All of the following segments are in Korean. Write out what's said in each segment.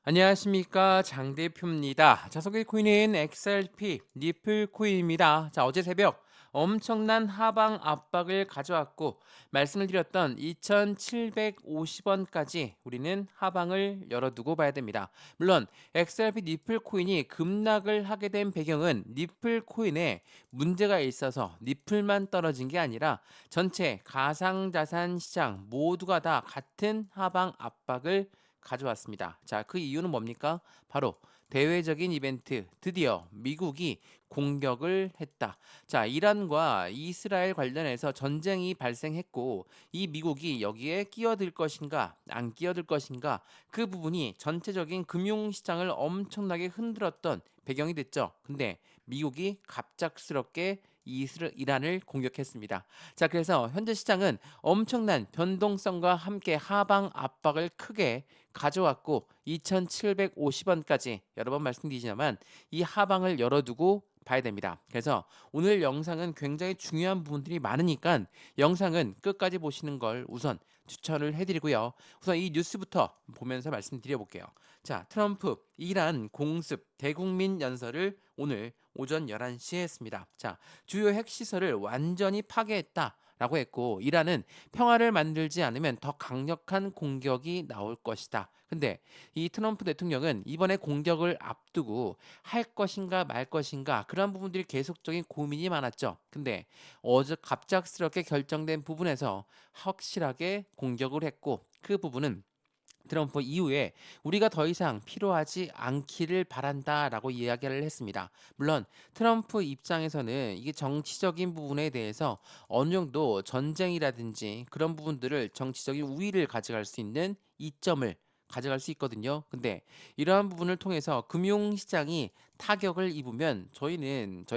안녕하십니까, 장 대표입니다. 자, 소개 코인은 XRP 니플 코인입니다. 자, 어제 새벽 엄청난 하방 압박을 가져왔고 말씀을 드렸던 2,750원까지 우리는 하방을 열어두고 봐야 됩니다. 물론 XRP 니플 코인이 급락을 하게 된 배경은 니플 코인에 문제가 있어서 니플만 떨어진 게 아니라 전체 가상자산 시장 모두가 다 같은 하방 압박을 가져왔습니다. 자, 그 이유는 뭡니까? 바로 대외적인 이벤트, 드디어 미국이 공격을 했다. 자, 이란과 이스라엘 관련해서 전쟁이 발생했고, 이 미국이 여기에 끼어들 것인가, 안 끼어들 것인가, 그 부분이 전체적인 금융시장을 엄청나게 흔들었던 배경이 됐죠. 근데 미국이 갑작스럽게 이란을 공격했습니다. 자, 그래서 현재 시장은 엄청난 변동성과 함께 하방 압박을 크게 가져왔고 2,750원까지 여러 번 말씀드리지만 이 하방을 열어두고 봐야 됩니다. 그래서 오늘 영상은 굉장히 중요한 부분들이 많으니까 영상은 끝까지 보시는 걸 우선 추천을 해드리고요. 우선 이 뉴스부터 보면서 말씀드려볼게요. 자, 트럼프 이란 공습 대국민 연설을 오늘 오전 11시에 했습니다. 자, 주요 핵시설을 완전히 파괴했다. 라고 했고 이란은 평화를 만들지 않으면 더 강력한 공격이 나올 것이다. 근데 이 트럼프 대통령은 이번에 공격을 앞두고 할 것인가 말 것인가 그런 부분들이 계속적인 고민이 많았죠. 근데 어제 갑작스럽게 결정된 부분에서 확실하게 공격을 했고 그 부분은 트럼프 이후에 우리가 더 이상 필요하지 않기를 바란다라고 이야기를 했습니다. 물론 트럼프 입장에서는 이게 정치적인 부분에 대해서 어느 정도 전쟁이라든지 그런 부분들을 정치적인 우위를 가져갈 수 있는 이점을 가져갈 수 있거든요. 근데 이러한 부분을 통해서 금융시장이 타격을 입으면 저희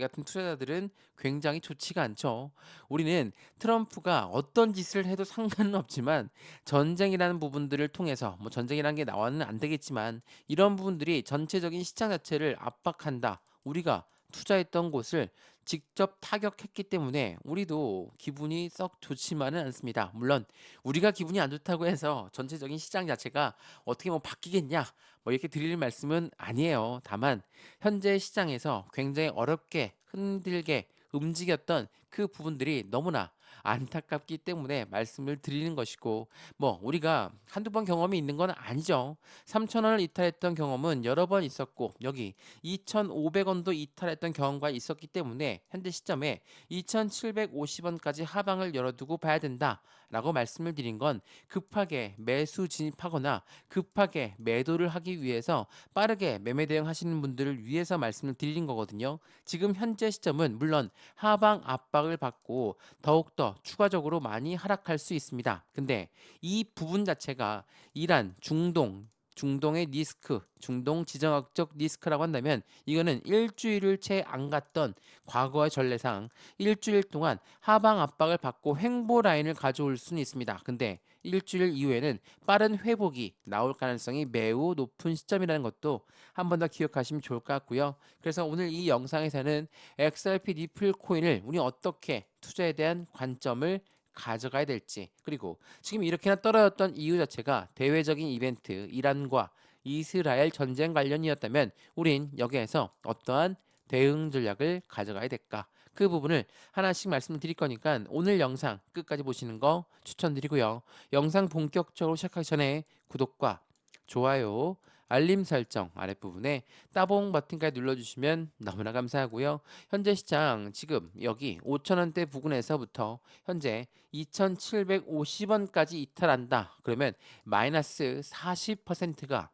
같은 투자자들은 굉장히 좋지가 않죠. 우리는 트럼프가 어떤 짓을 해도 상관은 없지만 전쟁이라는 부분들을 통해서 뭐 전쟁이라는 게 나와는 안 되겠지만 이런 부분들이 전체적인 시장 자체를 압박한다. 우리가 투자했던 곳을 직접 타격했기 때문에 우리도 기분이 썩 좋지만은 않습니다. 물론 우리가 기분이 안 좋다고 해서 전체적인 시장 자체가 어떻게 뭐 바뀌겠냐 뭐 이렇게 드릴 말씀은 아니에요. 다만 현재 시장에서 굉장히 어렵게 흔들게 움직였던 그 부분들이 너무나 안타깝기 때문에 말씀을 드리는 것이고 뭐 우리가 한두 번 경험이 있는 건 아니죠. 3,000원을 이탈했던 경험은 여러 번 있었고 여기 2,500원도 이탈했던 경험과 있었기 때문에 현재 시점에 2,750원까지 하방을 열어두고 봐야 된다라고 말씀을 드린 건 급하게 매수 진입하거나 급하게 매도를 하기 위해서 빠르게 매매 대응하시는 분들을 위해서 말씀을 드리는 거거든요. 지금 현재 시점은 물론 하방 압박을 받고 더욱더 추가적으로 많이 하락할 수 있습니다. 근데 이 부분 자체가 이란, 중동의 리스크, 중동 지정학적 리스크라고 한다면 이거는 일주일을 채 안 갔던 과거의 전례상 일주일 동안 하방 압박을 받고 횡보 라인을 가져올 수는 있습니다. 근데 일주일 이후에는 빠른 회복이 나올 가능성이 매우 높은 시점이라는 것도 한 번 더 기억하시면 좋을 것 같고요. 그래서 오늘 이 영상에서는 XRP 리플 코인을 우리 어떻게 투자에 대한 관점을 가져가야 될지 그리고 지금 이렇게나 떨어졌던 이유 자체가 대외적인 이벤트 이란과 이스라엘 전쟁 관련이었다면 우린 여기에서 어떠한 대응 전략을 가져가야 될까? 그 부분을 하나씩 말씀드릴 거니까 오늘 영상 끝까지 보시는 거 추천드리고요. 영상 본격적으로 시작하기 전에 구독과 좋아요, 알림 설정 아랫부분에 따봉 버튼까지 눌러주시면 너무나 감사하고요. 현재 시장 지금 여기 5,000원대 부근에서부터 현재 2,750원까지 이탈한다. 그러면 마이너스 40%가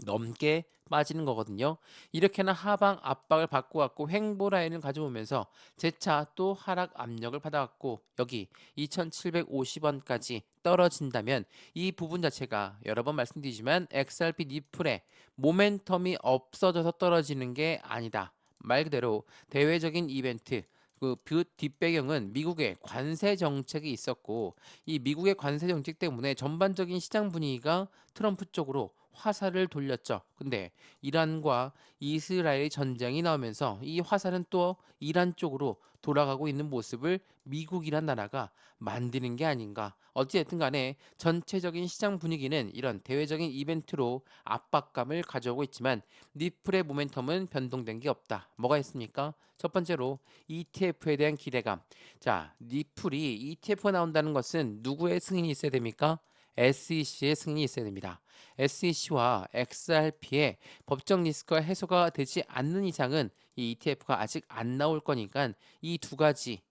넘게 빠지는 거거든요. 이렇게나 하방 압박을 받고 왔고 횡보 라인을 가져오면서 재차 또 하락 압력을 받아왔고 여기 2,750원까지 떨어진다면 이 부분 자체가 여러 번 말씀드리지만 XRP 니플의 모멘텀이 없어져서 떨어지는 게 아니다. 말 그대로 대외적인 이벤트 그 뒷배경은 미국의 관세 정책이 있었고 이 미국의 관세 정책 때문에 전반적인 시장 분위기가 트럼프 쪽으로 화살을 돌렸죠. 근데 이란과 이스라엘의 전쟁이 나오면서 이 화살은 또 이란 쪽으로 돌아가고 있는 모습을 미국이란 나라가 만드는 게 아닌가. 어찌됐든 간에 전체적인 시장 분위기는 이런 대외적인 이벤트로 압박감을 가져오고 있지만 니플의 모멘텀은 변동된 게 없다. 뭐가 있습니까? 첫 번째로 ETF에 대한 기대감. 자, 니플이 ETF가 나온다는 것은 누구의 승인이 있어야 됩니까? SEC의 승인이 있어야 됩니다. SEC와 XRP의 법적 리스크가 해소가 되지 않는 이상은 이 ETF가 아직 안 나올 거니까 이 두 가지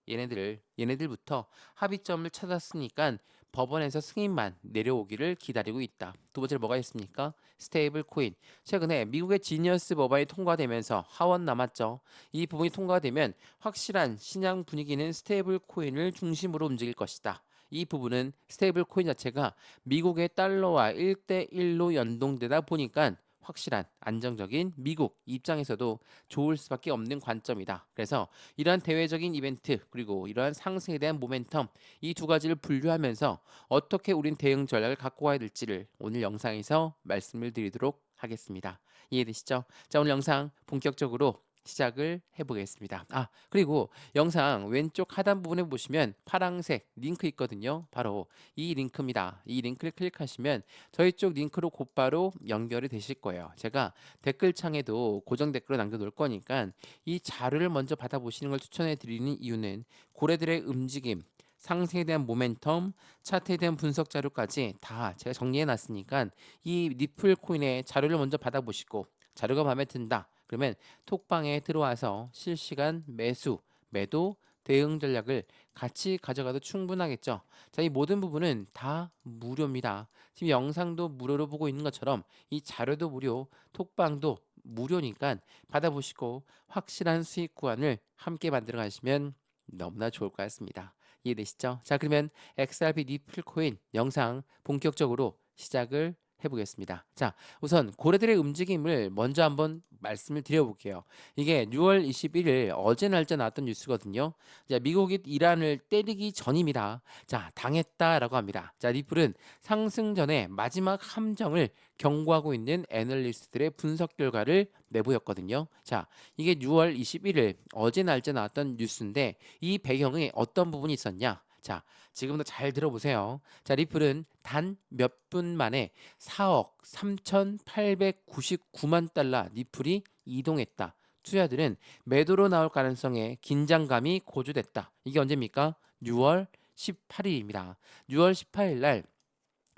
얘네들부터 합의점을 찾았으니까 법원에서 승인만 내려오기를 기다리고 있다. 두 번째로 뭐가 있습니까? 스테이블 코인. 최근에 미국의 지니어스 법안이 통과되면서 하원 남았죠. 이 부분이 통과되면 확실한 시장 분위기는 스테이블 코인을 중심으로 움직일 것이다. 이 부분은 스테이블 코인 자체가 미국의 달러와 1대1로 연동되다 보니까 확실한 안정적인 미국 입장에서도 좋을 수밖에 없는 관점이다. 그래서 이러한 대외적인 이벤트 그리고 이러한 상승에 대한 모멘텀 이 두 가지를 분류하면서 어떻게 우린 대응 전략을 갖고 가야 될지를 오늘 영상에서 말씀을 드리도록 하겠습니다. 이해되시죠? 자, 오늘 영상 본격적으로 시작을 해보겠습니다. 그리고 영상 왼쪽 하단 부분에 보시면 파란색 링크 있거든요. 바로 이 링크입니다. 이 링크를 클릭하시면 저희 쪽 링크로 곧바로 연결이 되실 거예요. 제가 댓글창에도 고정 댓글을 남겨놓을 거니까 이 자료를 먼저 받아보시는 걸 추천해 드리는 이유는 고래들의 움직임, 상승에 대한 모멘텀, 차트에 대한 분석 자료까지 다 제가 정리해 놨으니까 이 니플 코인의 자료를 먼저 받아보시고 자료가 마음에 든다. 그러면 톡방에 들어와서 실시간 매수, 매도, 대응 전략을 같이 가져가도 충분하겠죠. 자, 이 모든 부분은 다 무료입니다. 지금 영상도 무료로 보고 있는 것처럼 이 자료도 무료, 톡방도 무료니까 받아보시고 확실한 수익 구간을 함께 만들어 가시면 너무나 좋을 것 같습니다. 이해되시죠? 자, 그러면 XRP 니플 코인 영상 본격적으로 시작을 해보겠습니다. 자, 우선 고래들의 움직임을 먼저 한번 말씀을 드려볼게요. 이게 6월 21일 어제 날짜 나왔던 뉴스거든요. 자, 미국이 이란을 때리기 전입니다. 자, 당했다라고 합니다. 자, 리플은 상승 전에 마지막 함정을 경고하고 있는 애널리스트들의 분석 결과를 내보였거든요. 자, 이게 6월 21일 어제 날짜 나왔던 뉴스인데 이 배경에 어떤 부분이 있었냐? 자, 지금부터 잘 들어보세요. 자, 리플은 단 몇 분 만에 4억 3,899만 달러 리플이 이동했다. 투자들은 매도로 나올 가능성에 긴장감이 고조됐다. 이게 언제입니까? 6월 18일입니다. 6월 18일 날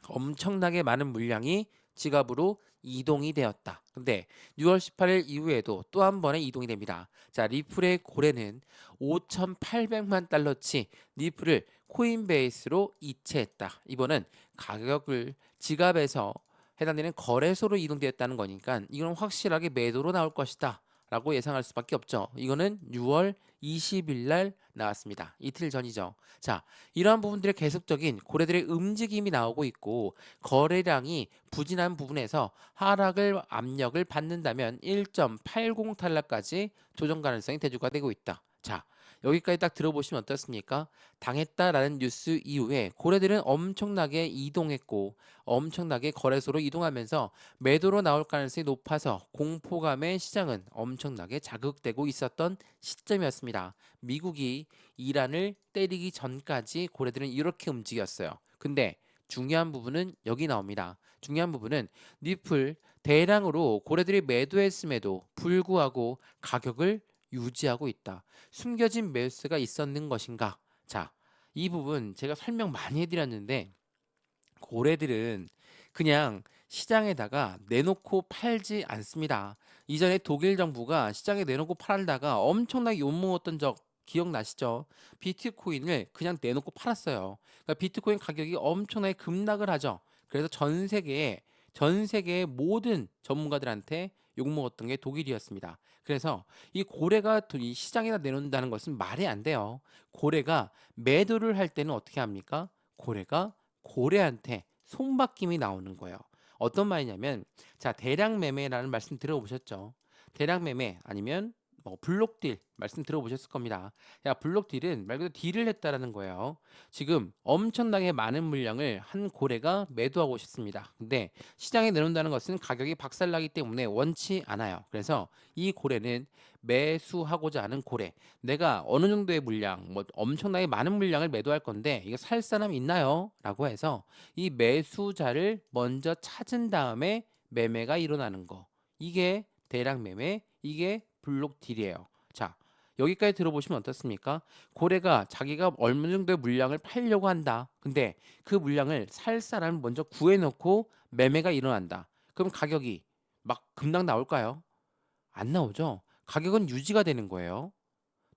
엄청나게 많은 물량이 지갑으로 이동이 되었다. 근데 6월 18일 이후에도 또 한 번의 이동이 됩니다. 자, 리플의 고래는 5,800만 달러치 리플을 코인베이스로 이체했다. 이번은 가격을 지갑에서 해당되는 거래소로 이동되었다는 거니까 이건 확실하게 매도로 나올 것이다. 라고 예상할 수밖에 없죠. 이거는 6월 20일 날 나왔습니다. 이틀 전이죠. 자, 이러한 부분들의 계속적인 고래들의 움직임이 나오고 있고 거래량이 부진한 부분에서 하락을 압력을 받는다면 1.80 탈락까지 조정 가능성이 대두가 되고 있다. 자, 여기까지 딱 들어보시면 어떻습니까? 당했다라는 뉴스 이후에 고래들은 엄청나게 이동했고 엄청나게 거래소로 이동하면서 매도로 나올 가능성이 높아서 공포감의 시장은 엄청나게 자극되고 있었던 시점이었습니다. 미국이 이란을 때리기 전까지 고래들은 이렇게 움직였어요. 근데 중요한 부분은 여기 나옵니다. 중요한 부분은 니플 대량으로 고래들이 매도했음에도 불구하고 가격을 유지하고 있다. 숨겨진 매수가 있었는 것인가? 자, 이 부분 제가 설명 많이 해드렸는데 고래들은 그냥 시장에다가 내놓고 팔지 않습니다. 이전에 독일 정부가 시장에 내놓고 팔다가 엄청나게 욕먹었던 적 기억나시죠? 비트코인을 그냥 내놓고 팔았어요. 그러니까 비트코인 가격이 엄청나게 급락을 하죠. 그래서 전 세계의 모든 전문가들한테 욕먹었던 게 독일이었습니다. 그래서 이 고래가 이 시장에다 내놓는다는 것은 말이 안 돼요. 고래가 매도를 할 때는 어떻게 합니까? 고래한테 손바뀜이 나오는 거예요. 어떤 말이냐면 자, 대량 매매라는 말씀 들어보셨죠? 대량 매매 아니면 블록 딜 말씀 들어보셨을 겁니다. 야, 블록 딜은 말 그대로 딜을 했다라는 거예요. 지금 엄청나게 많은 물량을 한 고래가 매도하고 싶습니다. 근데 시장에 내놓는다는 것은 가격이 박살나기 때문에 원치 않아요. 그래서 이 고래는 매수하고자 하는 고래. 내가 어느 정도의 물량, 엄청나게 많은 물량을 매도할 건데 이거 살 사람 있나요? 라고 해서 이 매수자를 먼저 찾은 다음에 매매가 일어나는 거. 이게 대량 매매, 이게 블록 딜이에요. 자, 여기까지 들어보시면 어떻습니까? 고래가 자기가 어느 정도의 물량을 팔려고 한다. 근데 그 물량을 살 사람을 먼저 구해놓고 매매가 일어난다. 그럼 가격이 막 급락 나올까요? 안 나오죠. 가격은 유지가 되는 거예요.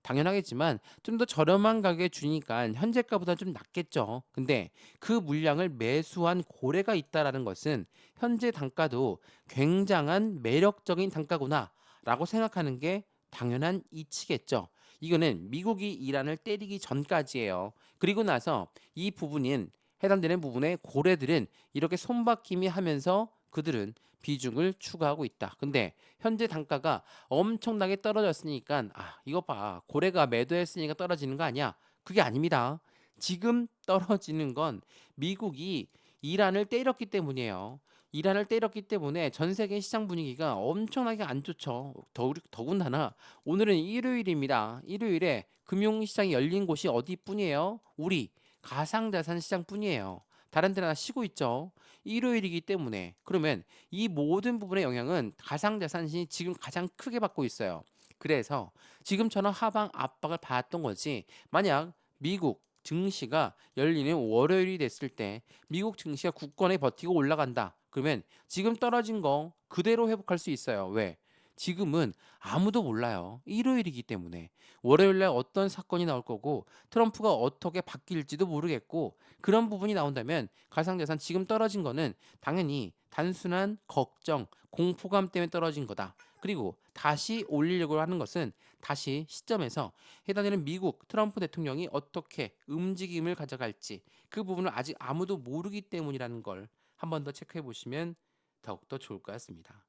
당연하겠지만 좀 더 저렴한 가격에 주니까 현재가보다 좀 낮겠죠. 근데 그 물량을 매수한 고래가 있다라는 것은 현재 단가도 굉장한 매력적인 단가구나라고 생각하는 게 당연한 이치겠죠. 이거는 미국이 이란을 때리기 전까지예요. 그리고 나서 이 부분인 해당되는 부분의 고래들은 이렇게 손바뀜이 하면서 그들은 비중을 추가하고 있다. 근데 현재 단가가 엄청나게 떨어졌으니까 이거 봐, 고래가 매도했으니까 떨어지는 거 아니야? 그게 아닙니다. 지금 떨어지는 건 미국이 이란을 때렸기 때문이에요. 이란을 때렸기 때문에 전 세계 시장 분위기가 엄청나게 안 좋죠. 더군다나 오늘은 일요일입니다. 일요일에 금융시장이 열린 곳이 어디뿐이에요? 우리 가상자산 시장뿐이에요. 다른 데나 쉬고 있죠. 일요일이기 때문에. 그러면 이 모든 부분의 영향은 가상자산이 지금 가장 크게 받고 있어요. 그래서 지금처럼 하방 압박을 받았던 거지. 만약 미국 증시가 열리는 월요일이 됐을 때 미국 증시가 굳건히 버티고 올라간다. 그러면 지금 떨어진 거 그대로 회복할 수 있어요. 왜? 지금은 아무도 몰라요. 일요일이기 때문에. 월요일날 어떤 사건이 나올 거고 트럼프가 어떻게 바뀔지도 모르겠고 그런 부분이 나온다면 가상자산 지금 떨어진 거는 당연히 단순한 걱정, 공포감 때문에 떨어진 거다. 그리고 다시 올리려고 하는 것은 다시 시점에서 해당되는 미국 트럼프 대통령이 어떻게 움직임을 가져갈지 그 부분을 아직 아무도 모르기 때문이라는 걸 한 번 더 체크해 보시면 더욱더 좋을 것 같습니다.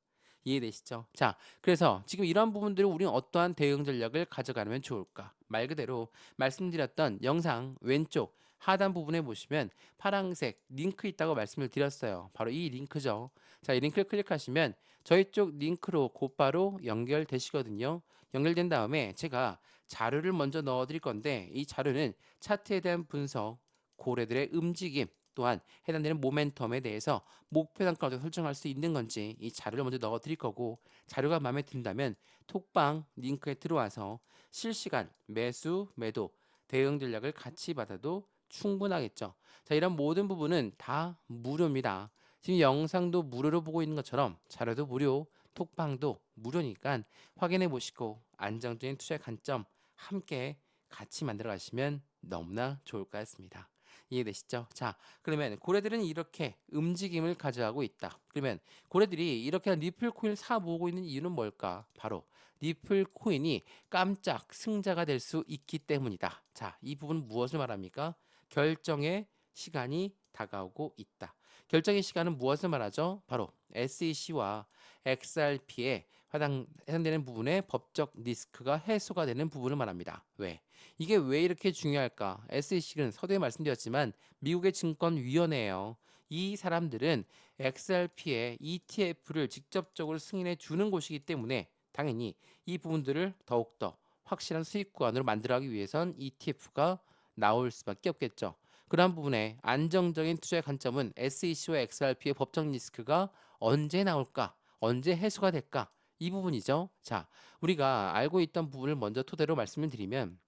이해되시죠? 자, 그래서 지금 이러한 부분들을 우리는 어떠한 대응 전략을 가져가면 좋을까? 말 그대로 말씀드렸던 영상 왼쪽 하단 부분에 보시면 파란색 링크 있다고 말씀을 드렸어요. 바로 이 링크죠. 자, 이 링크를 클릭하시면 저희 쪽 링크로 곧바로 연결되시거든요. 연결된 다음에 제가 자료를 먼저 넣어 드릴 건데 이 자료는 차트에 대한 분석, 고래들의 움직임, 또한 해당되는 모멘텀에 대해서 목표 단가를 설정할 수 있는 건지 이 자료를 먼저 넣어 드릴 거고 자료가 마음에 든다면 톡방 링크에 들어와서 실시간 매수, 매도, 대응 전략을 같이 받아도 충분하겠죠. 자, 이런 모든 부분은 다 무료입니다. 지금 영상도 무료로 보고 있는 것처럼 자료도 무료, 톡방도 무료니까 확인해 보시고 안정적인 투자의 관점 함께 같이 만들어 가시면 너무나 좋을 것 같습니다. 이해되시죠? 자, 그러면 고래들은 이렇게 움직임을 가져가고 있다. 그러면 고래들이 이렇게 리플 코인을 사 모으고 있는 이유는 뭘까? 바로 리플 코인이 깜짝 승자가 될 수 있기 때문이다. 자, 이 부분은 무엇을 말합니까? 결정의 시간이 다가오고 있다. 결정의 시간은 무엇을 말하죠? 바로 SEC와 XRP의 해당되는 부분의 법적 리스크가 해소가 되는 부분을 말합니다. 왜? 이게 왜 이렇게 중요할까? SEC는 서두에 말씀드렸지만 미국의 증권위원회예요. 이 사람들은 XRP의 ETF를 직접적으로 승인해 주는 곳이기 때문에 당연히 이 부분들을 더욱더 확실한 수익 구간으로 만들어가기 위해선 ETF가 나올 수밖에 없겠죠. 그러한 부분에 안정적인 투자의 관점은 SEC와 XRP의 법적 리스크가 언제 나올까? 언제 해소가 될까? 이 부분이죠. 자, 우리가 알고 있던 부분을 먼저 토대로 말씀을 드리면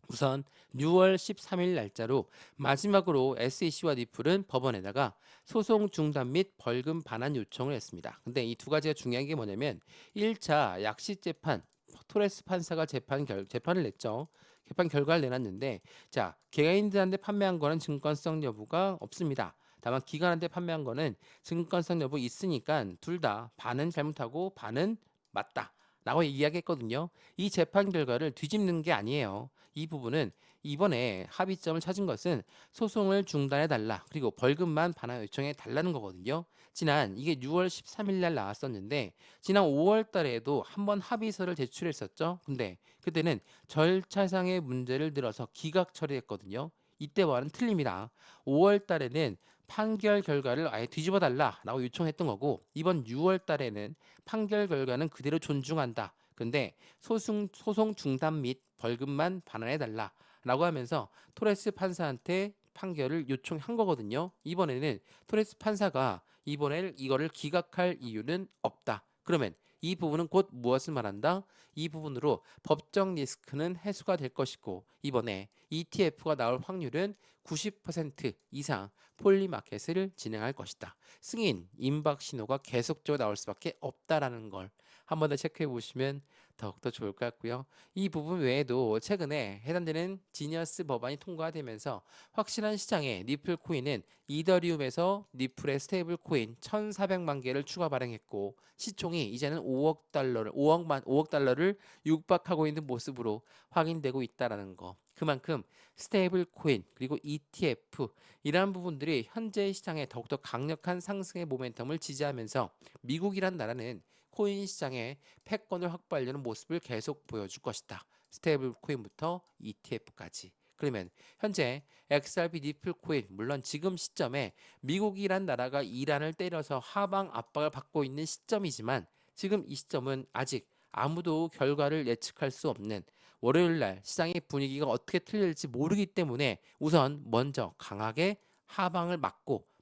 우선 6월 13일 날짜로 마지막으로 SEC와 니플은 법원에다가 소송 중단 및 벌금 반환 요청을 했습니다. 근데 이 두 가지가 중요한 게 뭐냐면 1차 약식 재판 토레스 판사가 재판을 냈죠. 재판 결과를 내놨는데 자, 개인들한테 판매한 거는 증권성 여부가 없습니다. 다만 기관한테 판매한 거는 증권성 여부 있으니까 둘 다 반은 잘못하고 반은 맞다. 라고 이야기했거든요. 이 재판 결과를 뒤집는 게 아니에요. 이 부분은 이번에 합의점을 찾은 것은 소송을 중단해 달라 그리고 벌금만 반환 요청해 달라는 거거든요. 지난 이게 6월 13일 날 나왔었는데 지난 5월 달에도 한번 합의서를 제출했었죠. 근데 그때는 절차상의 문제를 들어서 기각 처리했거든요. 이때와는 틀립니다. 5월 달에는 판결 결과를 아예 뒤집어 달라라고 요청했던 거고 이번 6월 달에는 판결 결과는 그대로 존중한다. 근데 소송 중단 및 벌금만 반환해 달라라고 하면서 토레스 판사한테 판결을 요청한 거거든요. 이번에는 토레스 판사가 이번에 이거를 기각할 이유는 없다. 그러면 이 부분은 곧 무엇을 말한다? 이 부분으로 법적 리스크는 해소가 될 것이고 이번에 ETF가 나올 확률은 90% 이상 폴리마켓을 진행할 것이다. 승인, 임박 신호가 계속적으로 나올 수밖에 없다라는 걸 한 번 더 체크해 보시면 더욱더 좋을 것 같고요. 이 부분 외에도 최근에 해당되는 지니어스 법안이 통과되면서 확실한 시장에 리플 코인은 이더리움에서 리플의 스테이블 코인 1,400만 개를 추가 발행했고 시총이 이제는 5억 달러를 육박하고 있는 모습으로 확인되고 있다라는 거. 그만큼 스테이블 코인 그리고 ETF 이러한 부분들이 현재 시장에 더욱더 강력한 상승의 모멘텀을 지지하면서 미국이란 나라는 코인 시장에 패권을 확보하려는 모습을 계속 보여줄 것이다. 스테이블 코인부터 ETF까지. 그러면 현재 XRP 니플 코인 물론 지금 시점에 미국이란 나라가 이란을 때려서 하방 압박을 받고 있는 시점이지만 지금 이 시점은 아직 아무도 결과를 예측할 수 없는 월요일 날 시장의 분위기가 어떻게 틀릴지 모르기 때문에 우선 먼저 강하게 하방을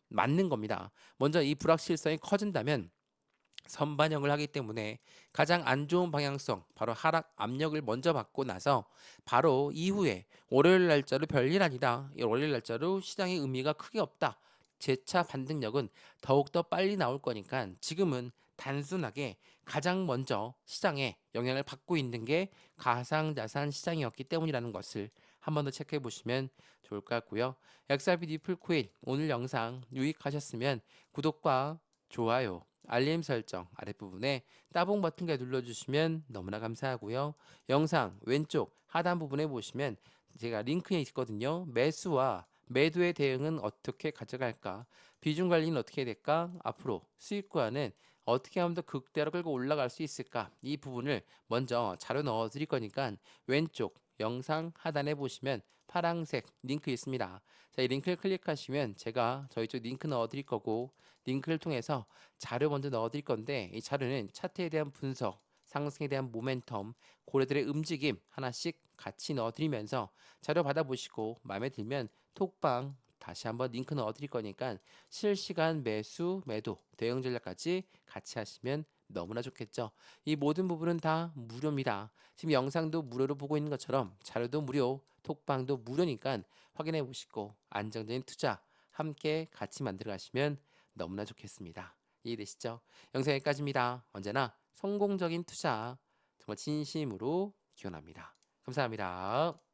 맞는 겁니다. 먼저 이 불확실성이 커진다면 선반영을 하기 때문에 가장 안 좋은 방향성, 바로 하락 압력을 먼저 받고 나서 바로 이후에 월요일 날짜로 별일 아니다. 이 월요일 날짜로 시장의 의미가 크게 없다. 재차 반등력은 더욱더 빨리 나올 거니까 지금은 단순하게 가장 먼저 시장에 영향을 받고 있는 게 가상자산 시장이었기 때문이라는 것을 한 번 더 체크해 보시면 좋을 것 같고요. XRP 니플 코인 오늘 영상 유익하셨으면 구독과 좋아요, 알림 설정 아랫부분에 따봉 버튼까지 눌러주시면 너무나 감사하고요. 영상 왼쪽 하단 부분에 보시면 제가 링크에 있거든요. 매수와 매도의 대응은 어떻게 가져갈까? 비중 관리는 어떻게 될까? 앞으로 수익 구간은 어떻게 하면 더 극대로 끌고 올라갈 수 있을까? 이 부분을 먼저 자료 넣어 드릴 거니까 왼쪽 영상 하단에 보시면 파란색 링크 있습니다. 자, 이 링크를 클릭하시면 제가 저희 쪽 링크 넣어 드릴 거고 링크를 통해서 자료 먼저 넣어 드릴 건데 이 자료는 차트에 대한 분석, 상승에 대한 모멘텀, 고래들의 움직임 하나씩 같이 넣어 드리면서 자료 받아보시고 마음에 들면 톡방 다시 한번 링크 넣어 드릴 거니까 실시간 매수, 매도, 대응 전략까지 같이 하시면 너무나 좋겠죠. 이 모든 부분은 다 무료입니다. 지금 영상도 무료로 보고 있는 것처럼 자료도 무료, 톡방도 무료니까 확인해 보시고 안정적인 투자 함께 같이 만들어 가시면 너무나 좋겠습니다. 이해되시죠? 영상 여기까지입니다. 언제나 성공적인 투자 정말 진심으로 기원합니다. 감사합니다.